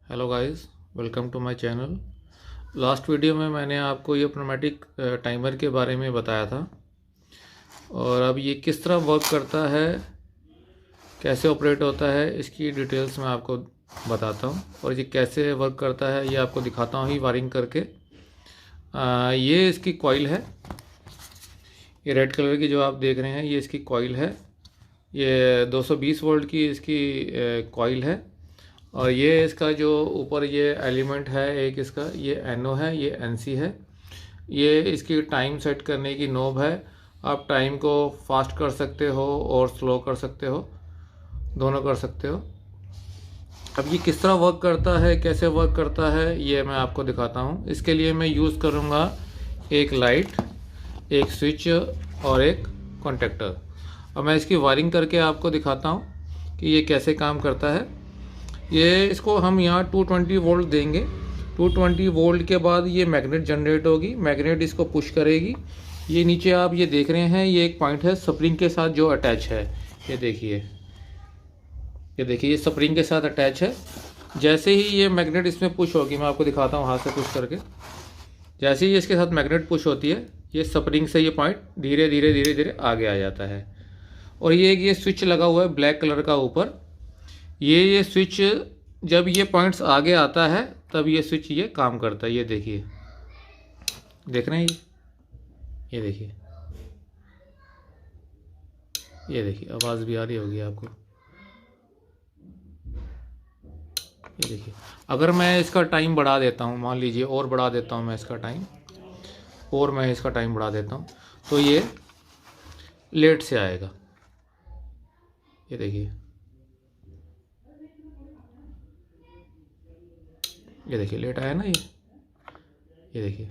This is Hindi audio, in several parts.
Hello guys, welcome to my channel. Last video में मैंने आपको ये pneumatic टाइमर के बारे में बताया था और अब ये किस तरह वर्क करता है, कैसे ऑपरेट होता है, इसकी डिटेल्स मैं आपको बताता हूँ। और ये कैसे वर्क करता है ये आपको दिखाता हूँ ही वायरिंग करके। ये इसकी कॉइल है, ये रेड कलर की जो आप देख रहे हैं ये इसकी कॉइल है। ये 220 वोल्ट की इसकी कॉइल है। और ये इसका जो ऊपर ये एलिमेंट है एक, इसका ये एनओ है, ये एनसी है। ये इसकी टाइम सेट करने की नॉब है। आप टाइम को फास्ट कर सकते हो और स्लो कर सकते हो, दोनों कर सकते हो। अब ये किस तरह वर्क करता है, कैसे वर्क करता है, ये मैं आपको दिखाता हूँ। इसके लिए मैं यूज़ करूँगा एक लाइट, एक स्विच और एक कॉन्टेक्टर। और मैं इसकी वायरिंग करके आपको दिखाता हूँ कि ये कैसे काम करता है। ये इसको हम यहाँ 220 वोल्ट देंगे। 220 वोल्ट के बाद ये मैग्नेट जनरेट होगी, मैग्नेट इसको पुश करेगी। ये नीचे आप ये देख रहे हैं, ये एक पॉइंट है स्प्रिंग के साथ जो अटैच है। ये देखिए, ये देखिए, ये स्प्रिंग के साथ अटैच है। जैसे ही ये मैग्नेट इसमें पुश होगी, मैं आपको दिखाता हूँ हाथ से पुश करके। जैसे ही इसके साथ मैग्नेट पुश होती है, ये स्प्रिंग से ये पॉइंट धीरे धीरे धीरे धीरे आगे आ जाता है। और ये स्विच लगा हुआ है ब्लैक कलर का ऊपर। ये स्विच जब ये पॉइंट्स आगे आता है तब ये स्विच ये काम करता है। ये देखिए, देख रहे हैं ये देखिए, ये देखिए, आवाज़ भी आ रही होगी आपको। ये देखिए, अगर मैं इसका टाइम बढ़ा देता हूँ, मान लीजिए और बढ़ा देता हूँ मैं इसका टाइम, और मैं इसका टाइम बढ़ा देता हूँ तो ये लेट से आएगा। ये देखिए, ये देखिए, लेट आया ना ये देखिए।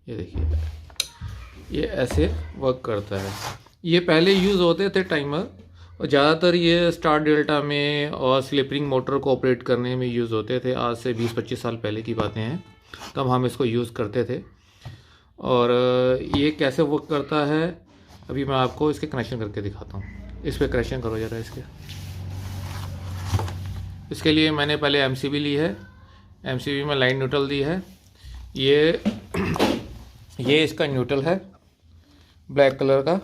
ये देखिए, ये ऐसे वर्क करता है। ये पहले यूज़ होते थे टाइमर, और ज़्यादातर ये स्टार डेल्टा में और स्लिपरिंग मोटर को ऑपरेट करने में यूज़ होते थे। आज से 20-25 साल पहले की बातें हैं, तब हम इसको यूज़ करते थे। और ये कैसे वर्क करता है अभी मैं आपको इसके कनेक्शन करके दिखाता हूँ। इस पर कनेक्शन करो ज़रा इसके लिए मैंने पहले एमसीबी ली है, एमसीबी में लाइन न्यूट्रल दी है। ये इसका न्यूट्रल है ब्लैक कलर का।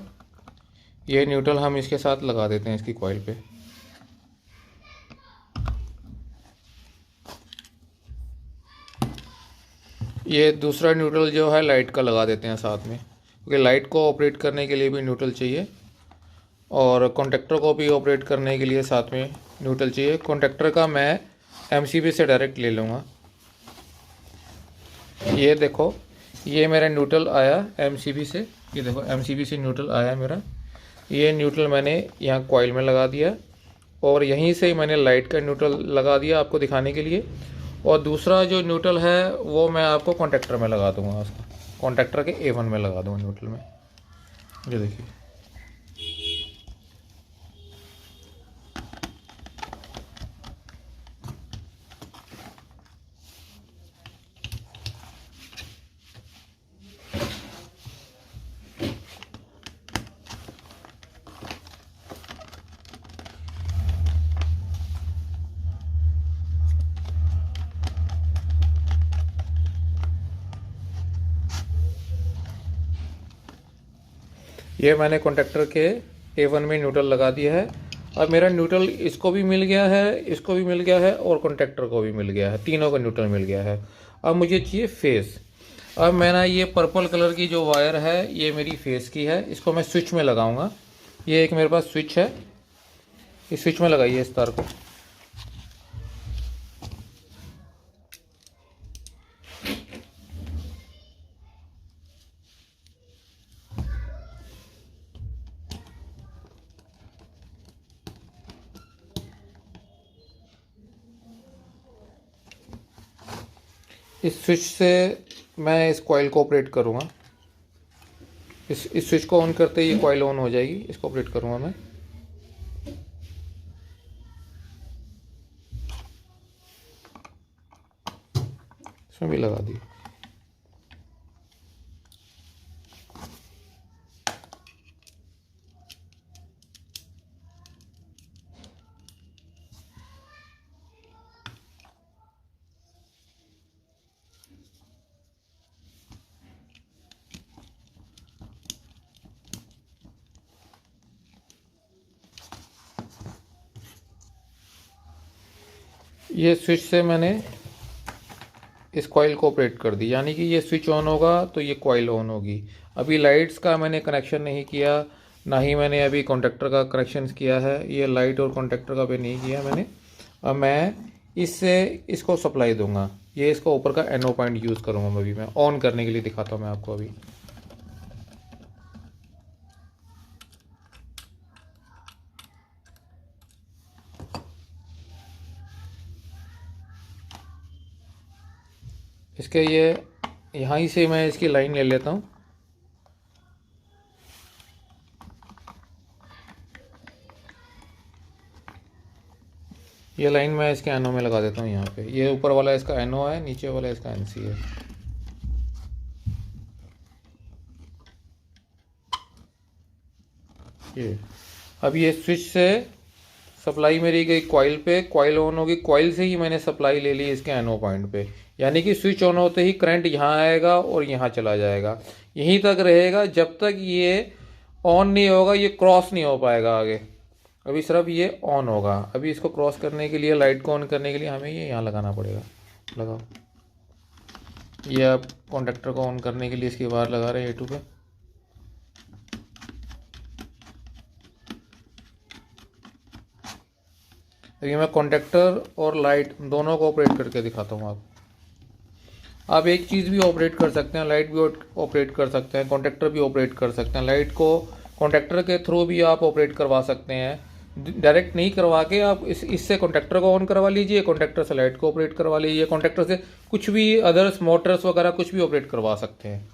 ये न्यूट्रल हम इसके साथ लगा देते हैं इसकी कॉइल पे। ये दूसरा न्यूट्रल जो है लाइट का लगा देते हैं साथ में, क्योंकि लाइट को ऑपरेट करने के लिए भी न्यूट्रल चाहिए और कॉन्टेक्टर को भी ऑपरेट करने के लिए साथ में न्यूट्रल चाहिए। कॉन्टेक्टर का मैं एमसीबी से डायरेक्ट ले लूँगा। ये देखो, ये मेरा न्यूट्रल आया एमसीबी से। ये देखो, एमसीबी से न्यूट्रल आया मेरा। ये न्यूट्रल मैंने यहाँ कॉइल में लगा दिया और यहीं से मैंने लाइट का न्यूट्रल लगा दिया आपको दिखाने के लिए। और दूसरा जो न्यूट्रल है वो मैं आपको कॉन्टेक्टर में लगा दूँगा, उसका कॉन्टेक्टर के A1 में लगा दूँगा न्यूट्रल में। ये देखिए, ये मैंने कॉन्टेक्टर के A1 में न्यूट्रल लगा दिया है। अब मेरा न्यूट्रल इसको भी मिल गया है, इसको भी मिल गया है और कॉन्टेक्टर को भी मिल गया है, तीनों का न्यूट्रल मिल गया है। अब मुझे चाहिए फेस। अब मैंने ये पर्पल कलर की जो वायर है ये मेरी फेस की है, इसको मैं स्विच में लगाऊंगा। ये एक मेरे पास स्विच है, इस स्विच में लगाइए इस तार को। इस स्विच से मैं इस कॉइल को ऑपरेट करूँगा। इस स्विच को ऑन करते ही ये कॉइल ऑन हो जाएगी, इसको ऑपरेट करूँगा मैं। इसमें भी लगा दी। ये स्विच से मैंने इस कॉइल को ऑपरेट कर दी, यानी कि ये स्विच ऑन होगा तो ये कॉइल ऑन होगी। अभी लाइट्स का मैंने कनेक्शन नहीं किया, ना ही मैंने अभी कॉन्टेक्टर का कनेक्शन किया है। ये लाइट और कॉन्टेक्टर का भी नहीं किया मैंने। अब मैं इससे इसको सप्लाई दूंगा। ये इसको ऊपर का NO पॉइंट यूज़ करूँगा। अभी मैं ऑन करने के लिए दिखाता हूँ मैं आपको। अभी इसके ये यहाँ ही से मैं इसकी लाइन ले लेता हूँ। ये लाइन मैं इसके NO में लगा देता हूँ यहाँ पे। ये ऊपर वाला इसका NO है, नीचे वाला इसका NC है। ये अब ये स्विच से सप्लाई मेरी गई कॉइल पे, कॉइल ऑन होगी। कॉइल से ही मैंने सप्लाई ले ली इसके NO पॉइंट पे, यानी कि स्विच ऑन होते ही करंट यहाँ आएगा और यहाँ चला जाएगा। यहीं तक रहेगा जब तक ये ऑन नहीं होगा, ये क्रॉस नहीं हो पाएगा आगे। अभी सिर्फ ये ऑन होगा। अभी इसको क्रॉस करने के लिए, लाइट को ऑन करने के लिए हमें ये यहाँ लगाना पड़ेगा। लगाओ। ये आप कॉन्टेक्टर को ऑन करने के लिए इसकी वायर लगा रहे हैं A2 पे। ये मैं कॉन्टेक्टर और लाइट दोनों को ऑपरेट करके दिखाता हूँ आपको। आप एक चीज़ भी ऑपरेट कर सकते हैं, लाइट भी ऑपरेट कर सकते हैं, कॉन्टेक्टर भी ऑपरेट कर सकते हैं। लाइट को कॉन्टेक्टर के थ्रू भी आप ऑपरेट करवा सकते हैं। डायरेक्ट नहीं करवा के आप इससे कॉन्टेक्टर को ऑन करवा लीजिए, कॉन्टेक्टर से लाइट को ऑपरेट करवा लीजिए, कॉन्टेक्टर से कुछ भी अदर्स मोटर्स वगैरह कुछ भी ऑपरेट करवा सकते हैं।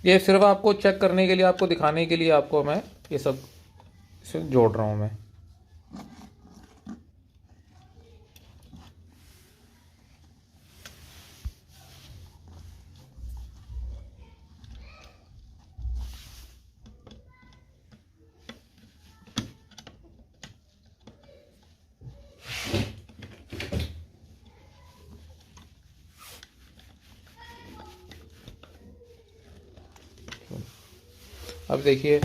ये सिर्फ आपको चेक करने के लिए, आपको दिखाने के लिए आपको मैं ये सब जोड़ रहा हूँ मैं। अब देखिए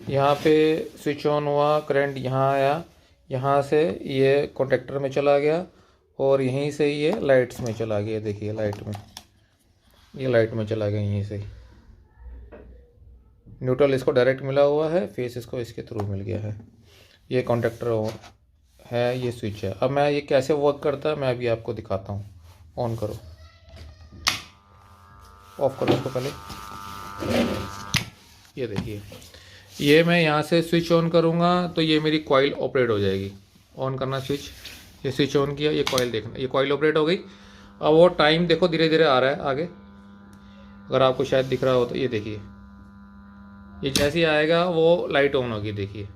यहाँ पे स्विच ऑन हुआ, करंट यहाँ आया, यहाँ से ये कॉन्टेक्टर में चला गया और यहीं से ये लाइट्स में चला गया। देखिए लाइट में, ये लाइट में चला गया यहीं से। न्यूट्रल इसको डायरेक्ट मिला हुआ है, फेस इसको इसके थ्रू मिल गया है। ये कॉन्टेक्टर ऑन है, ये स्विच है। अब मैं ये कैसे वर्क करता है मैं अभी आपको दिखाता हूँ। ऑन करो, ऑफ करो इसको पहले। ये देखिए, ये मैं यहाँ से स्विच ऑन करूँगा तो ये मेरी कॉइल ऑपरेट हो जाएगी। ऑन करना स्विच, ये स्विच ऑन किया, ये कॉइल देखना, ये कॉइल ऑपरेट हो गई। अब वो टाइम देखो धीरे धीरे आ रहा है आगे, अगर आपको शायद दिख रहा हो तो। ये देखिए, ये जैसे ही आएगा वो लाइट ऑन होगी। देखिए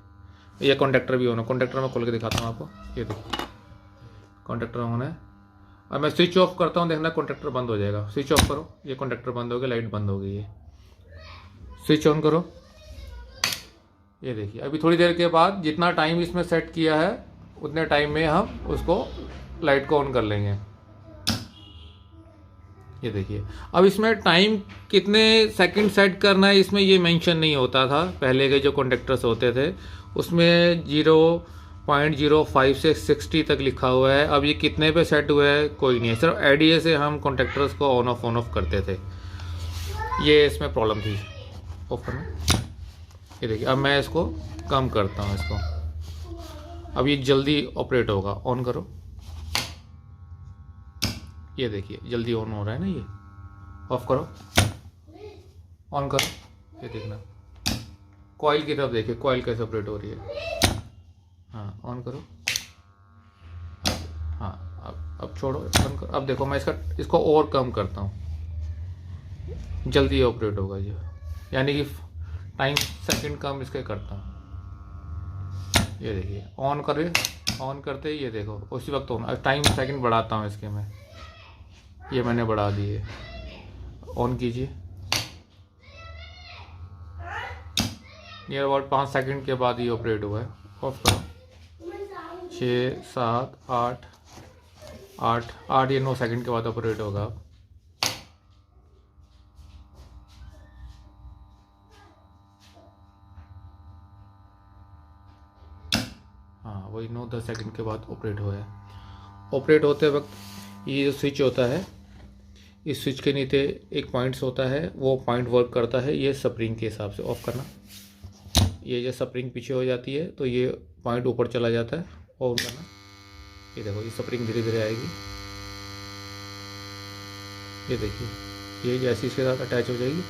ये कॉन्टेक्टर भी ऑन है। कॉन्टेक्टर में खोल के दिखाता हूँ आपको। ये देखो कॉन्टेक्टर ऑन है। अब मैं स्विच ऑफ करता हूँ, देखना कॉन्टेक्टर बंद हो जाएगा। स्विच ऑफ करो, ये कॉन्टेक्टर बंद हो गया, लाइट बंद हो गई है। स्विच ऑन करो, ये देखिए। अभी थोड़ी देर के बाद जितना टाइम इसमें सेट किया है उतने टाइम में हम उसको लाइट को ऑन कर लेंगे। ये देखिए, अब इसमें टाइम कितने सेकंड सेट करना है इसमें ये मेंशन नहीं होता था। पहले के जो कॉन्टेक्टर्स होते थे उसमें 0.05 से 60 तक लिखा हुआ है। अब ये कितने पे सेट हुआ है कोई नहीं है, सिर्फ आईडीए से हम कॉन्टेक्टर्स को ऑन ऑफ करते थे। ये इसमें प्रॉब्लम थी ऑफ करना। ये देखिए, अब मैं इसको कम करता हूँ इसको। अब ये जल्दी ऑपरेट होगा। ऑन करो, ये देखिए जल्दी ऑन हो रहा है ना। ये ऑफ करो, ऑन करो, ये देखना कॉइल की तरफ देखिए, कॉइल कैसे ऑपरेट हो रही है। हाँ ऑन करो, हाँ अब छोड़ो, ऑन करो। अब देखो मैं इसको और कम करता हूँ, जल्दी ऑपरेट होगा ये, यानी कि टाइम सेकंड कम इसके करता हूँ। ये देखिए ऑन करे, ऑन करते ही ये देखो उसी वक्त ऑन। अब टाइम सेकंड बढ़ाता हूँ इसके मैं, ये मैंने बढ़ा दिए। ऑन कीजिए, नियर अबाउट 5 सेकंड के बाद ये ऑपरेट हुआ है। ऑफ करो, 6 7 8 8 8 या 9 सेकंड के बाद ऑपरेट होगा। हाँ वही 9-10 सेकंड के बाद ऑपरेट हुआ है। ऑपरेट होते वक्त ये जो स्विच होता है, इस स्विच के नीचे एक पॉइंट्स होता है, वो पॉइंट वर्क करता है ये स्प्रिंग के हिसाब से। ऑफ करना, ये जो स्प्रिंग पीछे हो जाती है तो ये पॉइंट ऊपर चला जाता है। ऑन करना, ये देखो ये स्प्रिंग धीरे धीरे आएगी, ये देखिए, ये जैसे इसके साथ अटैच हो जाएगी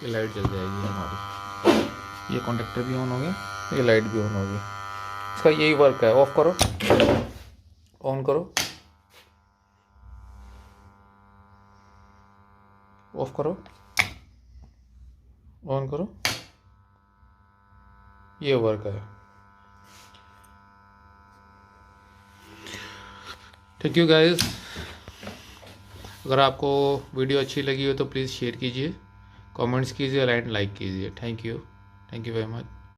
ये लाइट जल जाएगी हमारी। ये कॉन्टेक्टर भी ऑन हो गया, ये लाइट भी ऑन हो गई। इसका यही वर्क है। ऑफ करो, ऑन करो, ऑफ करो, ऑन करो, ये वर्क है। Thank you guys. अगर आपको वीडियो अच्छी लगी हो तो प्लीज़ शेयर कीजिए, कमेंट्स कीजिए, एंड लाइक कीजिए। Thank you very much.